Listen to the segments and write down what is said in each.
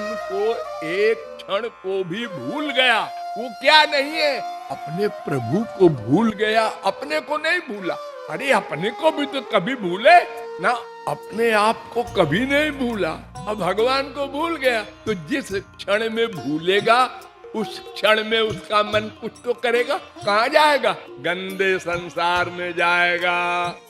भगवान को एक क्षण को भी भूल गया, वो क्या नहीं है, अपने प्रभु को भूल गया, अपने को नहीं भूला। अरे अपने को भी तो कभी भूले ना, अपने आप को कभी नहीं भूला, अब भगवान को भूल गया। तो जिस क्षण में भूलेगा उस क्षण में उसका मन कुछ तो करेगा, कहाँ जाएगा? गंदे संसार में जाएगा।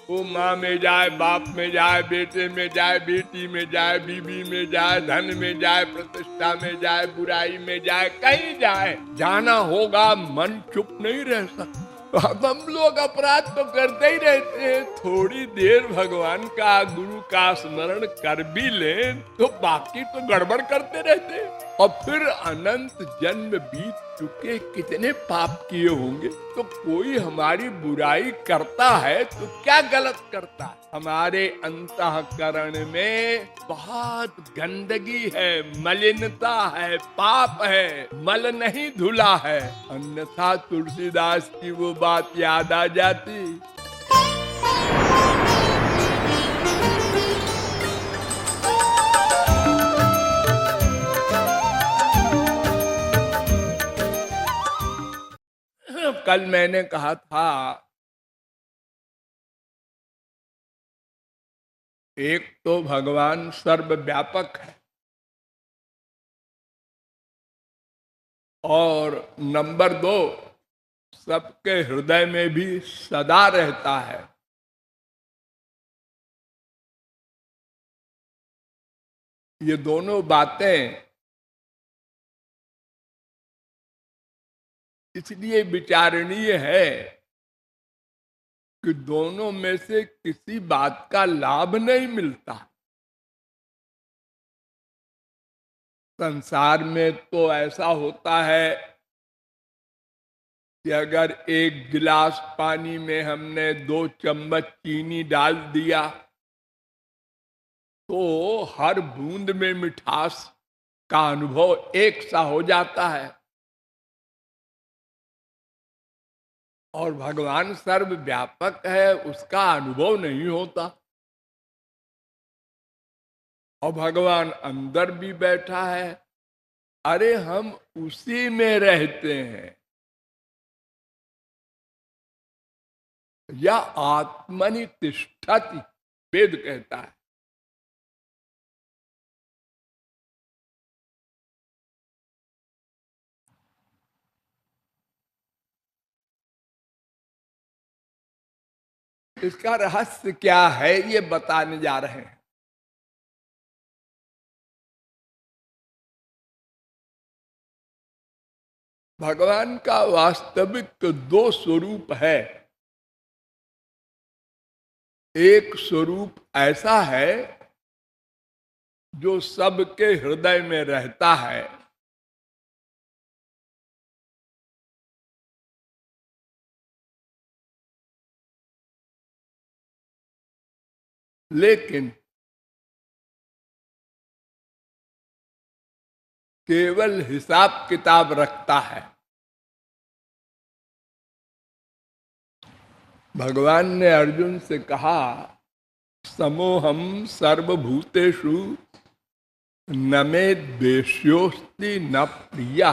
वो माँ में जाए, बाप में जाए, बेटे में जाए, बेटी में जाए, बीबी में जाए, धन में जाए, प्रतिष्ठा में जाए, बुराई में जाए, कहीं जाए, जाना होगा, मन चुप नहीं रह सकता। हम लोग अपराध तो करते ही रहते हैं, थोड़ी देर भगवान का, गुरु का स्मरण कर भी लें तो बाकी तो गड़बड़ करते रहते हैं। और फिर अनंत जन्म बीत चुके, कितने पाप किए होंगे। तो कोई हमारी बुराई करता है तो क्या गलत करता है? हमारे अंतःकरण में बहुत गंदगी है, मलिनता है, पाप है, मल नहीं धुला है। अन्यथा तुलसीदास की वो बात याद आ जाती। कल मैंने कहा था, एक तो भगवान सर्वव्यापक है, और नंबर 2 सबके हृदय में भी सदा रहता है। ये दोनों बातें इसलिए विचारणीय है कि दोनों में से किसी बात का लाभ नहीं मिलता। संसार में तो ऐसा होता है कि अगर एक गिलास पानी में हमने 2 चम्मच चीनी डाल दिया तो हर बूंद में मिठास का अनुभव एक सा हो जाता है। और भगवान सर्वव्यापक है, उसका अनुभव नहीं होता। और भगवान अंदर भी बैठा है, अरे हम उसी में रहते हैं। या आत्मनि तिष्ठति, वेद कहता है। इसका रहस्य क्या है, ये बताने जा रहे हैं। भगवान का वास्तविक 2 स्वरूप है। एक स्वरूप ऐसा है जो सबके हृदय में रहता है, लेकिन केवल हिसाब किताब रखता है। भगवान ने अर्जुन से कहा, समोहम सर्वभूतेषु न मे द्वेष्योस्ति न प्रिया,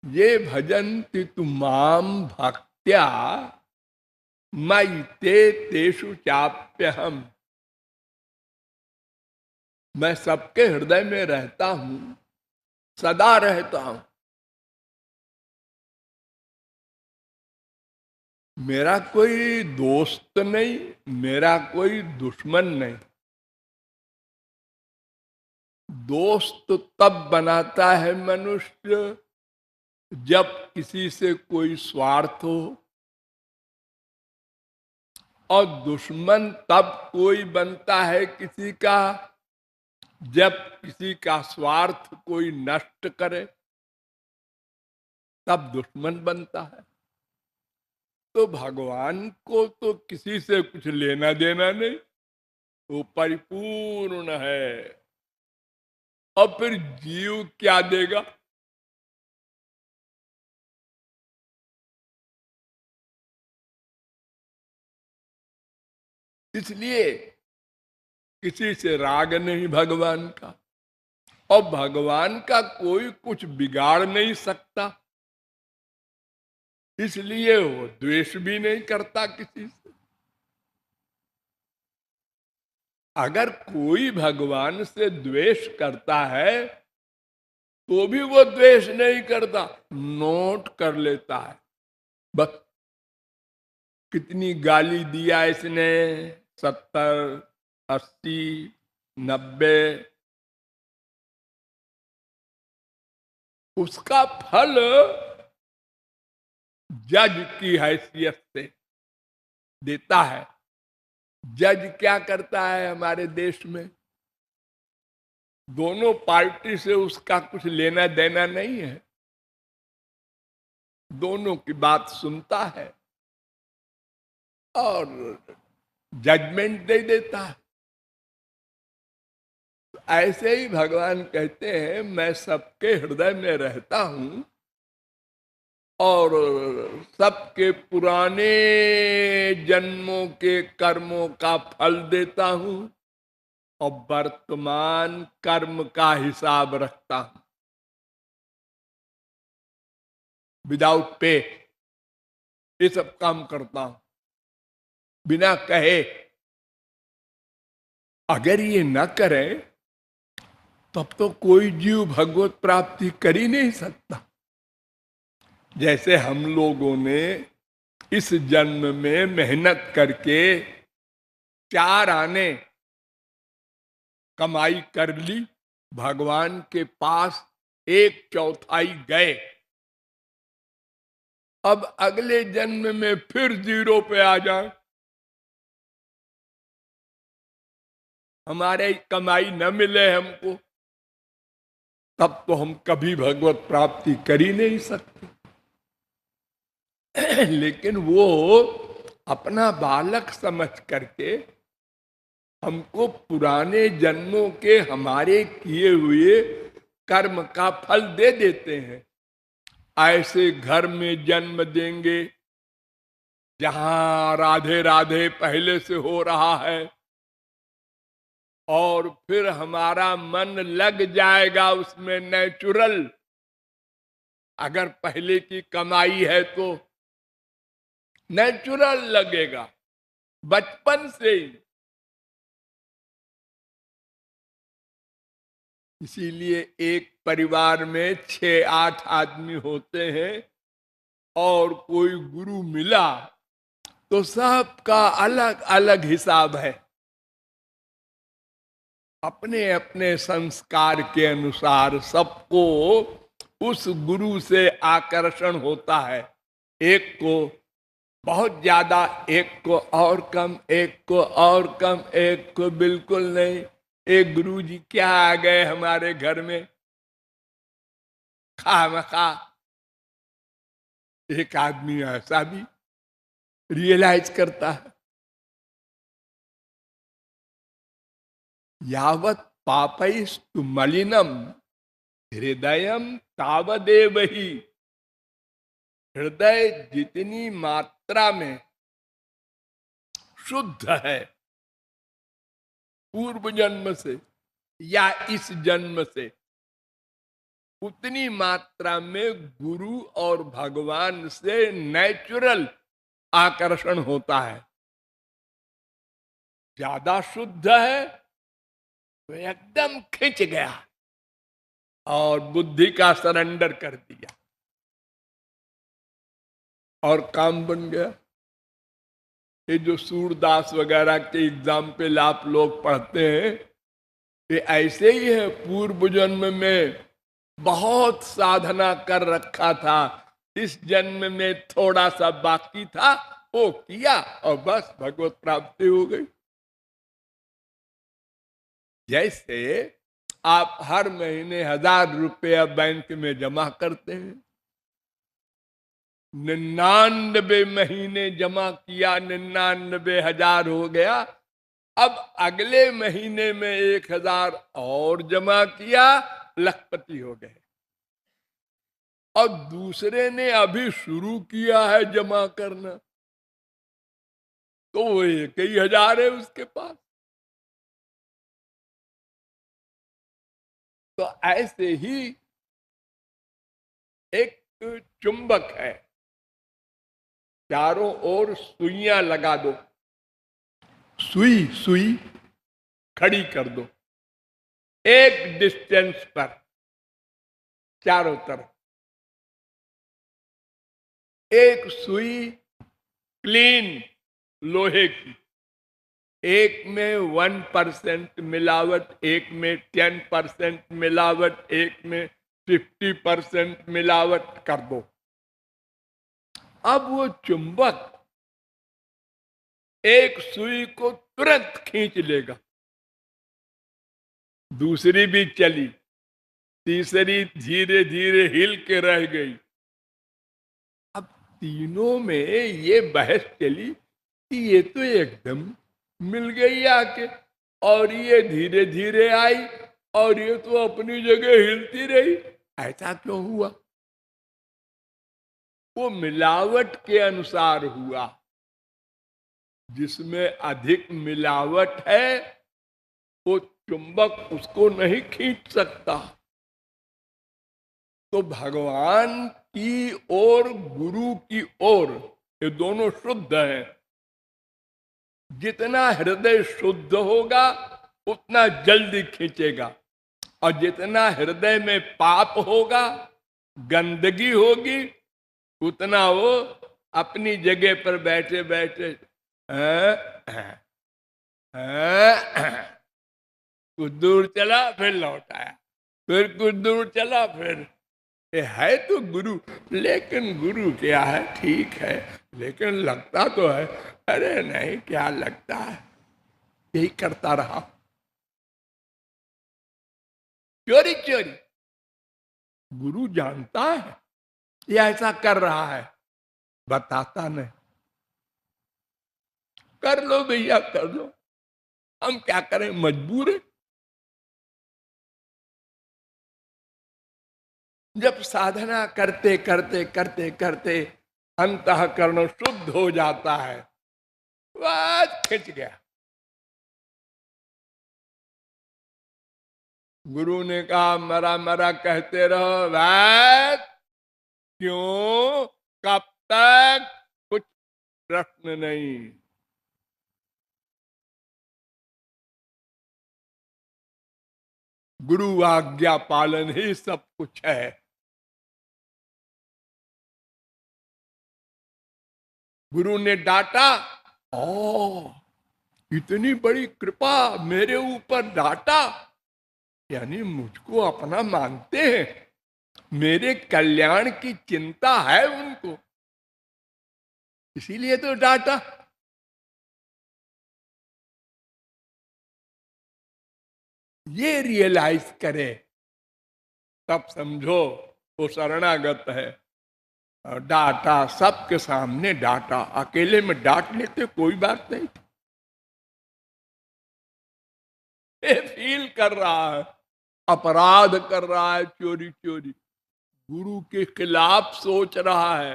ये भजन्ति तु माम भक्त्या मयि ते तेषु चाप्यहम्। मैं सबके हृदय में रहता हूं, सदा रहता हूं। मेरा कोई दोस्त नहीं, मेरा कोई दुश्मन नहीं। दोस्त तब बनाता है मनुष्य जब किसी से कोई स्वार्थ हो, और दुश्मन तब कोई बनता है किसी का जब किसी का स्वार्थ कोई नष्ट करे, तब दुश्मन बनता है। तो भगवान को तो किसी से कुछ लेना देना नहीं, वो परिपूर्ण है। और फिर जीव क्या देगा? इसलिए किसी से राग नहीं भगवान का। और भगवान का कोई कुछ बिगाड़ नहीं सकता, इसलिए वो द्वेष भी नहीं करता किसी से। अगर कोई भगवान से द्वेष करता है तो भी वो द्वेष नहीं करता, नोट कर लेता है। बस कितनी गाली दिया इसने, 70, 80, 90, उसका फल जज की हैसियत से देता है। जज क्या करता है हमारे देश में? दोनों पार्टी से उसका कुछ लेना देना नहीं है, दोनों की बात सुनता है और जजमेंट दे देता है। ऐसे ही भगवान कहते हैं मैं सबके हृदय में रहता हूं और सबके पुराने जन्मों के कर्मों का फल देता हूं और वर्तमान कर्म का हिसाब रखता हूं विदाउट पे। ये सब काम करता हूं बिना कहे। अगर ये न करें तब तो कोई जीव भगवत प्राप्ति कर ही नहीं सकता। जैसे हम लोगों ने इस जन्म में मेहनत करके 4 आने कमाई कर ली, भगवान के पास 1/4 गए, अब अगले जन्म में फिर 0 पे आ जाए, हमारे कमाई न मिले हमको, तब तो हम कभी भगवत प्राप्ति कर ही नहीं सकते। लेकिन वो अपना बालक समझ करके हमको पुराने जन्मों के हमारे किए हुए कर्म का फल दे देते हैं। ऐसे घर में जन्म देंगे जहां राधे राधे पहले से हो रहा है और फिर हमारा मन लग जाएगा उसमें नेचुरल। अगर पहले की कमाई है तो नेचुरल लगेगा बचपन से ही। इसीलिए एक परिवार में 6-8 आदमी होते हैं और कोई गुरु मिला तो सबका अलग अलग हिसाब है, अपने अपने संस्कार के अनुसार सबको उस गुरु से आकर्षण होता है। एक को बहुत ज्यादा, एक को और कम, एक को और कम, एक को बिल्कुल नहीं। एक गुरु जी क्या आ गए हमारे घर में खामखा। एक आदमी ऐसा भी रियलाइज करता है, यावत पापैस्तु मलिनम हृदयम तावदेव ही। हृदय जितनी मात्रा में शुद्ध है पूर्व जन्म से या इस जन्म से, उतनी मात्रा में गुरु और भगवान से नेचुरल आकर्षण होता है। ज्यादा शुद्ध है तो एकदम खिंच गया और बुद्धि का सरेंडर कर दिया और काम बन गया। ये जो सूरदास वगैरह के एग्जाम्पल आप लोग पढ़ते हैं, ये ऐसे ही है। पूर्व जन्म में बहुत साधना कर रखा था, इस जन्म में थोड़ा सा बाकी था, वो किया और बस भगवत प्राप्ति हो गई। जैसे आप हर महीने 1000 रुपया बैंक में जमा करते हैं, 99 महीने जमा किया, 99,000 हो गया। अब अगले महीने में 1000 और जमा किया, लखपति हो गए। और दूसरे ने अभी शुरू किया है जमा करना, तो वो 1,000 है उसके पास। तो ऐसे ही एक चुंबक है, चारों ओर सुइयां लगा दो, सुई सुई खड़ी कर दो एक डिस्टेंस पर चारों तरफ। एक सुई क्लीन लोहे की, एक में 1% मिलावट, एक में 10% मिलावट, एक में 50% मिलावट कर दो। अब वो चुंबक एक सुई को तुरंत खींच लेगा, दूसरी भी चली, तीसरी धीरे धीरे हिल के रह गई। अब तीनों में ये बहस चली कि ये तो एकदम मिल गई आके, और ये धीरे धीरे आई, और ये तो अपनी जगह हिलती रही। ऐसा क्यों हुआ? वो मिलावट के अनुसार हुआ। जिसमें अधिक मिलावट है वो चुंबक उसको नहीं खींच सकता। तो भगवान की ओर, गुरु की ओर, ये दोनों शुद्ध हैं। जितना हृदय शुद्ध होगा उतना जल्दी खींचेगा, और जितना हृदय में पाप होगा, गंदगी होगी, उतना वो अपनी जगह पर बैठे बैठे कुछ दूर चला फिर लौट आया, फिर कुछ दूर चला फिर। ये है तो गुरु, लेकिन गुरु क्या है, ठीक है, लेकिन लगता तो है। अरे नहीं, क्या लगता है, यही करता रहा चोरी चोरी। गुरु जानता है ये ऐसा कर रहा है, बताता नहीं। कर लो भैया कर लो, हम क्या करें, मजबूर है। जब साधना करते करते करते करते अंतःकरण शुद्ध हो जाता है, बस खिंच गया। गुरु ने कहा मरा मरा कहते रहो, वैद क्यों, कब तक, कुछ प्रश्न नहीं। गुरु आज्ञा पालन ही सब कुछ है। गुरु ने डांटा, ओ इतनी बड़ी कृपा मेरे ऊपर, डांटा यानी मुझको अपना मानते हैं, मेरे कल्याण की चिंता है उनको, इसीलिए तो डांटा। ये रियलाइज करे तब समझो वो शरणागत है। डांटा, सबके सामने डांटा, अकेले में डांट लेते कोई बात नहीं। ये फील कर रहा है, अपराध कर रहा है, चोरी चोरी गुरु के खिलाफ सोच रहा है।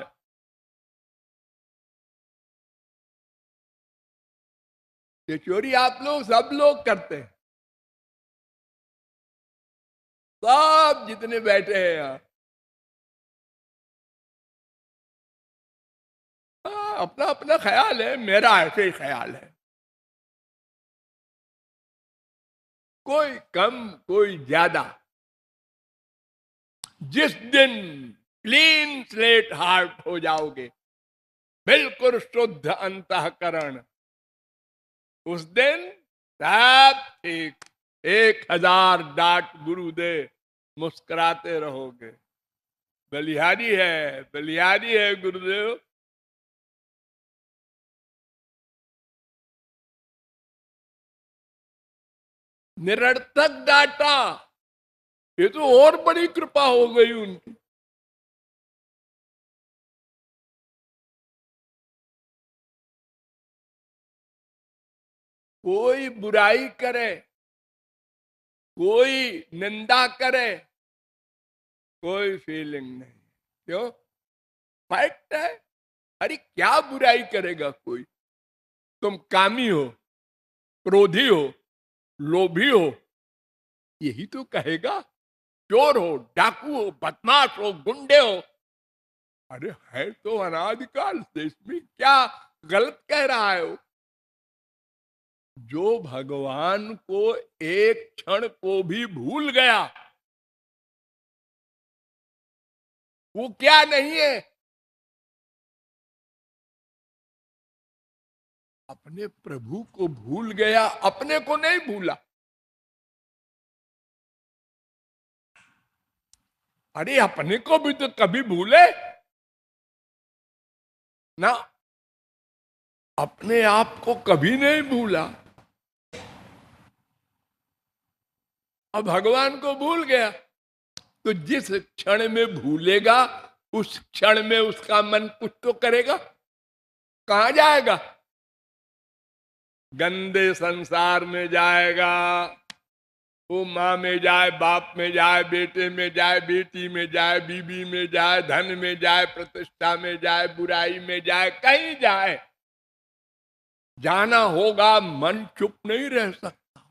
ये चोरी आप लोग सब लोग करते हैं, सब जितने बैठे हैं यहाँ। अपना अपना ख्याल है, मेरा ऐसे ही ख्याल है, कोई कम कोई ज्यादा। जिस दिन क्लीन स्लेट हार्ट हो जाओगे, बिल्कुल शुद्ध अंतःकरण, उस दिन सब ठीक। 1000 डांट गुरु दे, मुस्कुराते रहोगे। बलिहारी है गुरुदेव। निरर्थक डांटा, ये तो और बड़ी कृपा हो गई उनकी। कोई बुराई करे, कोई निंदा करे, कोई फीलिंग नहीं। क्यों? फैक्ट है। अरे क्या बुराई करेगा कोई? तुम कामी हो, क्रोधी हो, लोभी हो, यही तो कहेगा। चोर हो, डाकू हो, बदमाश हो, गुंडे हो, अरे है तो अनादिकाल से, इसमें क्या गलत कह रहा है वो? जो भगवान को एक क्षण को भी भूल गया, वो क्या नहीं है? अपने प्रभु को भूल गया, अपने को नहीं भूला। अरे अपने को भी तो कभी भूले ना, अपने आप को कभी नहीं भूला। अब भगवान को भूल गया, तो जिस क्षण में भूलेगा उस क्षण में उसका मन कुछ तो करेगा। कहां जाएगा? गंदे संसार में जाएगा। वो माँ में जाए, बाप में जाए, बेटे में जाए, बेटी में जाए, बीबी में जाए, धन में जाए, प्रतिष्ठा में जाए, बुराई में जाए, कहीं जाए, जाना होगा। मन चुप नहीं रह सकता।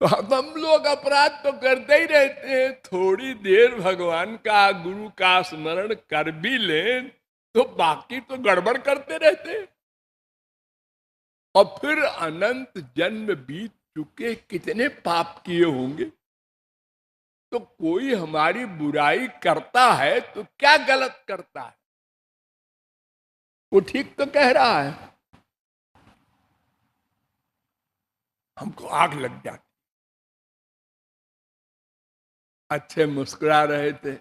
तो अब हम लोग अपराध तो करते ही रहते हैं, थोड़ी देर भगवान का, गुरु का स्मरण कर भी लें तो बाकी तो गड़बड़ करते रहते हैं। और फिर अनंत जन्म बीत चुके, कितने पाप किए होंगे। तो कोई हमारी बुराई करता है तो क्या गलत करता है? वो ठीक तो कह रहा है। हमको आग लग जाती। अच्छे मुस्कुरा रहे थे,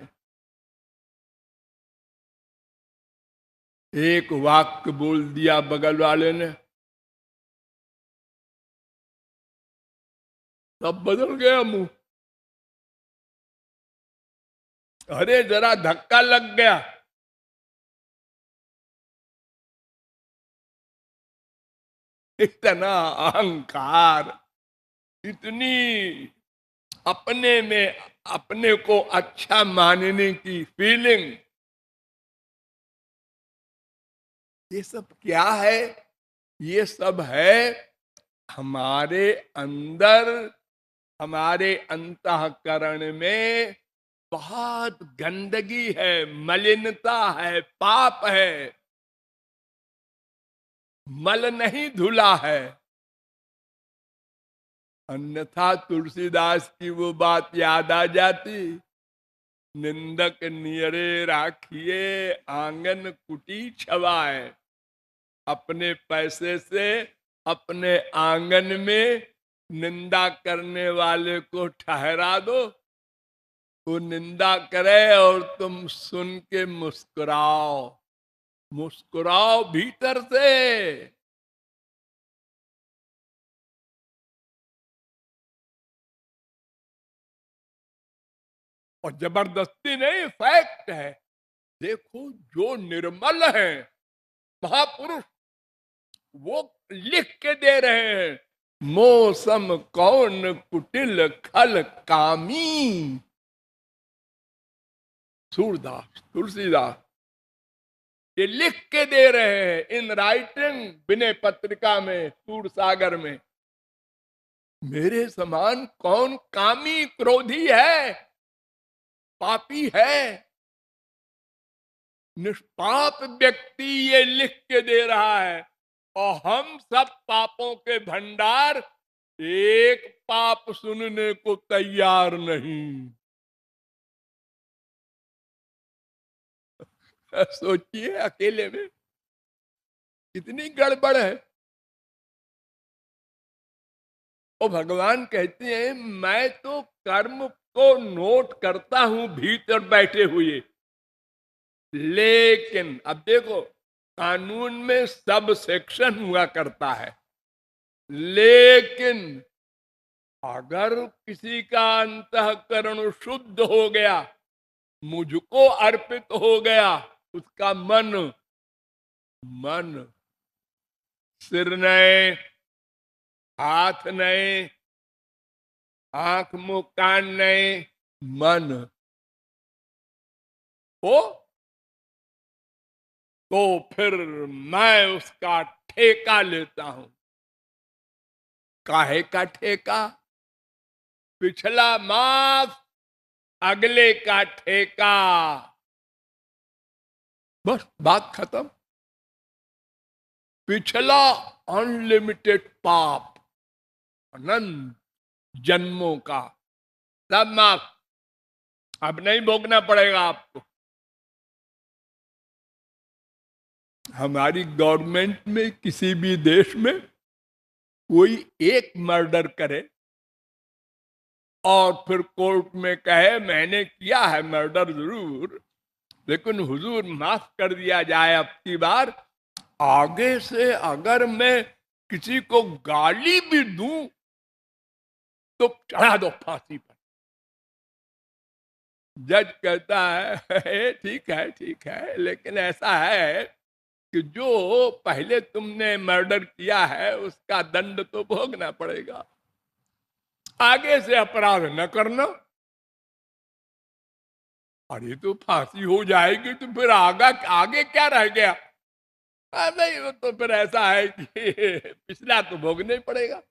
एक वाक्य बोल दिया बगल वाले ने, सब बदल गया मुंह। अरे जरा धक्का लग गया, इतना अहंकार, इतनी अपने में अपने को अच्छा मानने की फीलिंग, ये सब क्या है? ये सब है हमारे अंदर, हमारे अंतःकरण में बहुत गंदगी है, मलिनता है, पाप है, मल नहीं धुला है। अन्यथा तुलसीदास की वो बात याद आ जाती, निंदक नियरे राखिए आंगन कुटी छवाए। अपने पैसे से अपने आंगन में निंदा करने वाले को ठहरा दो, वो निंदा करे और तुम सुन के मुस्कुराओ, मुस्कुराओ भीतर से। और जबरदस्ती नहीं, फैक्ट है। देखो जो निर्मल है महापुरुष, वो लिख के दे रहे हैं, मौसम कौन कुटिल खल कामी। सूरदास, तुलसीदास ये लिख के दे रहे हैं इन राइटिंग, विनय पत्रिका में, सूर सागर में। मेरे समान कौन कामी क्रोधी है, पापी है? निष्पाप व्यक्ति ये लिख के दे रहा है, और हम सब पापों के भंडार, एक पाप सुनने को तैयार नहीं। सोचिए अकेले में कितनी गड़बड़ है। और भगवान कहते हैं मैं तो कर्म को नोट करता हूं भीतर बैठे हुए, लेकिन अब देखो कानून में सब सेक्शन हुआ करता है, लेकिन अगर किसी का अंतःकरण शुद्ध हो गया, मुझको अर्पित हो गया, उसका मन, मन सिर नए, हाथ नए, आंख मुंह कान नए, मन हो, तो फिर मैं उसका ठेका लेता हूं। काहे का ठेका? पिछला माफ, अगले का ठेका। बस बात खत्म। पिछला अनलिमिटेड पाप, अनंत जन्मों का, सब माफ। अब नहीं भोगना पड़ेगा आपको। हमारी गवर्नमेंट में किसी भी देश में कोई एक मर्डर करे और फिर कोर्ट में कहे मैंने किया है मर्डर जरूर, लेकिन हुजूर माफ कर दिया जाए अब की बार, आगे से अगर मैं किसी को गाली भी दूं तो चढ़ा दो फांसी पर। जज कहता है ठीक है, लेकिन ऐसा है कि जो पहले तुमने मर्डर किया है उसका दंड तो भोगना पड़ेगा, आगे से अपराध न करना। अरे तो फांसी हो जाएगी तो फिर आगे क्या रह गया? नहीं, वो तो फिर ऐसा है कि पिछला तो भोगना ही पड़ेगा।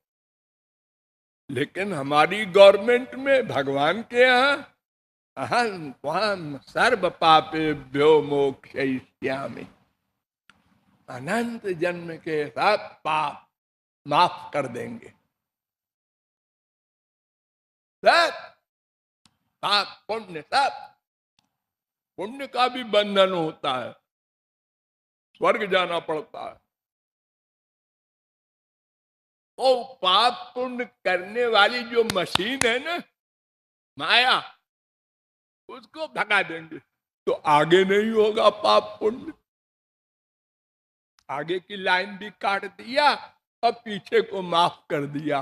लेकिन हमारी गवर्नमेंट में भगवान के यहाँ अहम त्वाम सर्व पापेभ्यो मोक्षयिष्यामि, अनंत जन्म के सब पाप माफ कर देंगे। सब पाप पुण्य, सब पुण्य का भी बंधन होता है, स्वर्ग जाना पड़ता है। वो पाप पुण्य करने वाली जो मशीन है ना, माया, उसको भगा देंगे तो आगे नहीं होगा पाप पुण्य। आगे की लाइन भी काट दिया और पीछे को माफ कर दिया,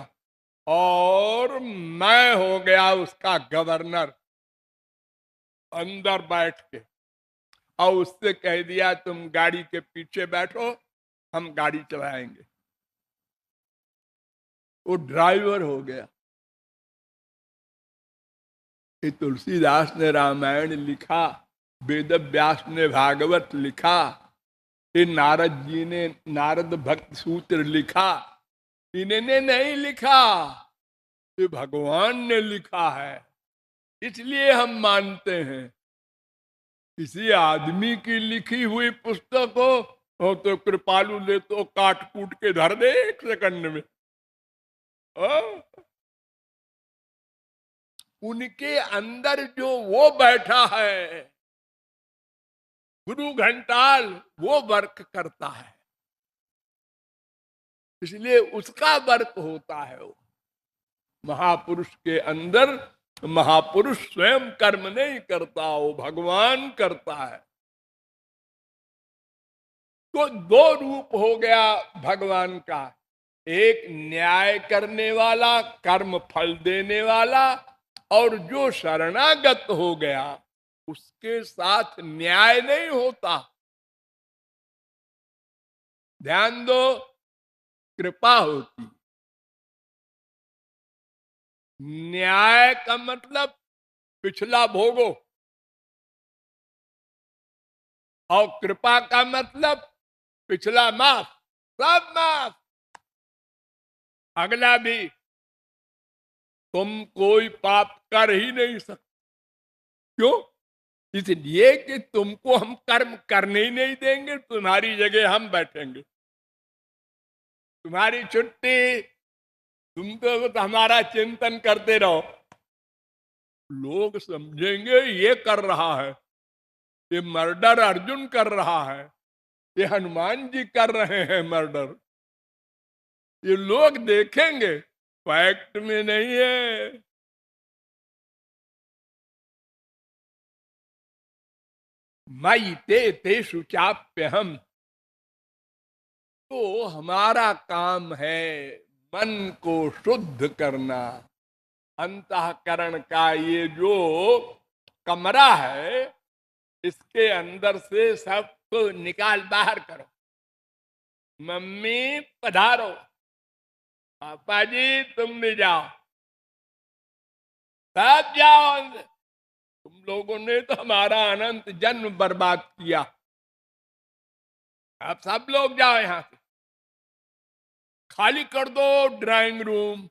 और मैं हो गया उसका गवर्नर, अंदर बैठ के, और उससे कह दिया तुम गाड़ी के पीछे बैठो, हम गाड़ी चलाएंगे। वो ड्राइवर हो गया। ये तुलसीदास ने रामायण लिखा, वेद व्यास ने भागवत लिखा, ये नारद जी ने नारद भक्त सूत्र लिखा, इन्होंने नहीं लिखा, ये भगवान ने लिखा है। इसलिए हम मानते हैं किसी आदमी की लिखी हुई पुस्तक हो तो कृपालु ले तो काट कूट के धर दे 1 सेकंड में। उनके अंदर जो वो बैठा है गुरु घंटाल, वो वर्क करता है, इसलिए उसका वर्क होता है। वो महापुरुष के अंदर, महापुरुष स्वयं कर्म नहीं करता, वो भगवान करता है। तो दो रूप हो गया भगवान का, एक न्याय करने वाला, कर्म फल देने वाला, और जो शरणागत हो गया उसके साथ न्याय नहीं होता। ध्यान दो, कृपा होती। न्याय का मतलब पिछला भोगो, और कृपा का मतलब पिछला माफ, सब माफ, अगला भी। तुम कोई पाप कर ही नहीं सकते। क्यों? इसलिए कि तुमको हम कर्म करने ही नहीं देंगे, तुम्हारी जगह हम बैठेंगे, तुम्हारी छुट्टी, तुम तो हमारा चिंतन करते रहो। लोग समझेंगे ये कर रहा है, ये मर्डर अर्जुन कर रहा है, ये हनुमान जी कर रहे हैं मर्डर, ये लोग देखेंगे, फैक्ट में नहीं है। मई ते शुचाप्य हम, तो हमारा काम है मन को शुद्ध करना। अंतःकरण का ये जो कमरा है, इसके अंदर से सबको निकाल बाहर करो। मम्मी पधारो, पापा जी तुम भी जाओ, सब जाओ अंदर। तुम लोगों ने तो हमारा अनंत जन्म बर्बाद किया, अब सब लोग जाओ यहां से, खाली कर दो ड्राइंग रूम,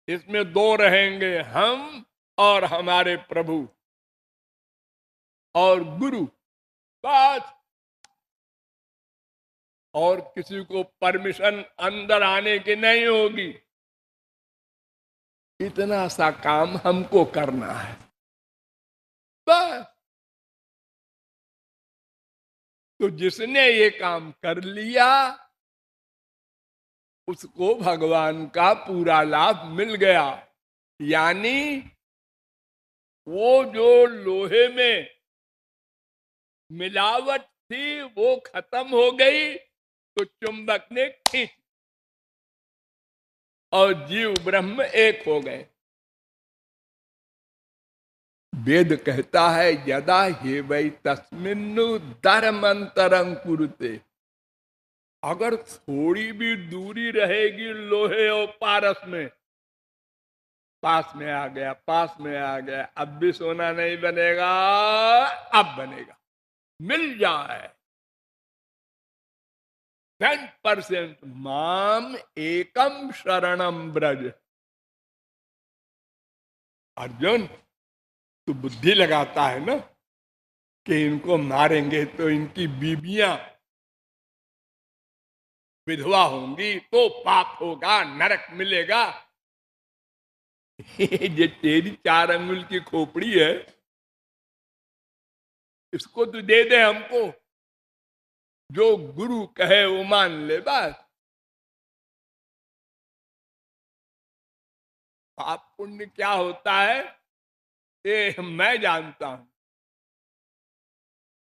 इसमें दो रहेंगे, हम और हमारे प्रभु और गुरु, बस। और किसी को परमिशन अंदर आने की नहीं होगी। इतना सा काम हमको करना है, बस। तो जिसने ये काम कर लिया उसको भगवान का पूरा लाभ मिल गया। यानी वो जो लोहे में मिलावट थी वो खत्म हो गई, तो चुंबक ने खींच और जीव ब्रह्म एक हो गए। वेद कहता है यदा हे वै तस्मिन्नु धर्मांतरं कुरुते। अगर थोड़ी भी दूरी रहेगी लोहे और पारस में, पास में आ गया, पास में आ गया, अब भी सोना नहीं बनेगा, अब बनेगा, मिल जाए 10%। माम एकम शरणम ब्रज। अर्जुन, तू बुद्धि लगाता है ना कि इनको मारेंगे तो इनकी बीबियां विधवा होंगी तो पाप होगा, नरक मिलेगा। ये तेरी 4 अंगुल की खोपड़ी है, इसको तू दे दे हमको, जो गुरु कहे वो मान ले, बस। पाप पुण्य क्या होता है ये मैं जानता हूं।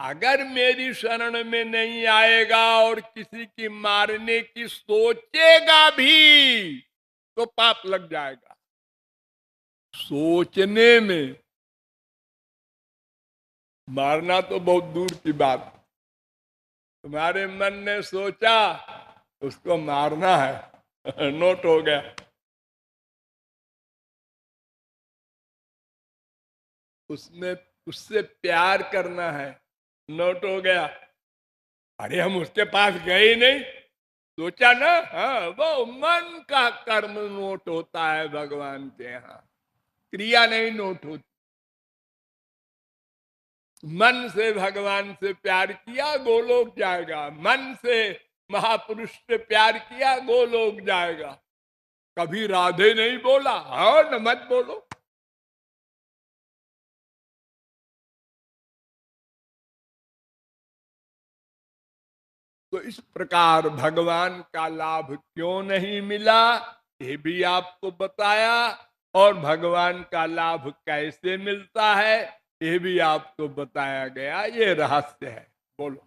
अगर मेरी शरण में नहीं आएगा और किसी की मारने की सोचेगा भी तो पाप लग जाएगा। सोचने में, मारना तो बहुत दूर की बात। तुम्हारे मन ने सोचा उसको मारना है, नोट हो गया। उसमें उससे प्यार करना है, नोट हो गया। अरे हम उसके पास गए ही नहीं, सोचा ना। हाँ, वो मन का कर्म नोट होता है भगवान के यहाँ, क्रिया नहीं नोट होती। मन से भगवान से प्यार किया गोलोक जाएगा, मन से महापुरुष से प्यार किया गोलोक जाएगा। कभी राधे नहीं बोला, हाँ न मत बोलो। तो इस प्रकार भगवान का लाभ क्यों नहीं मिला ये भी आपको बताया, और भगवान का लाभ कैसे मिलता है ये भी आपको बताया गया। ये रहस्य है। बोलो।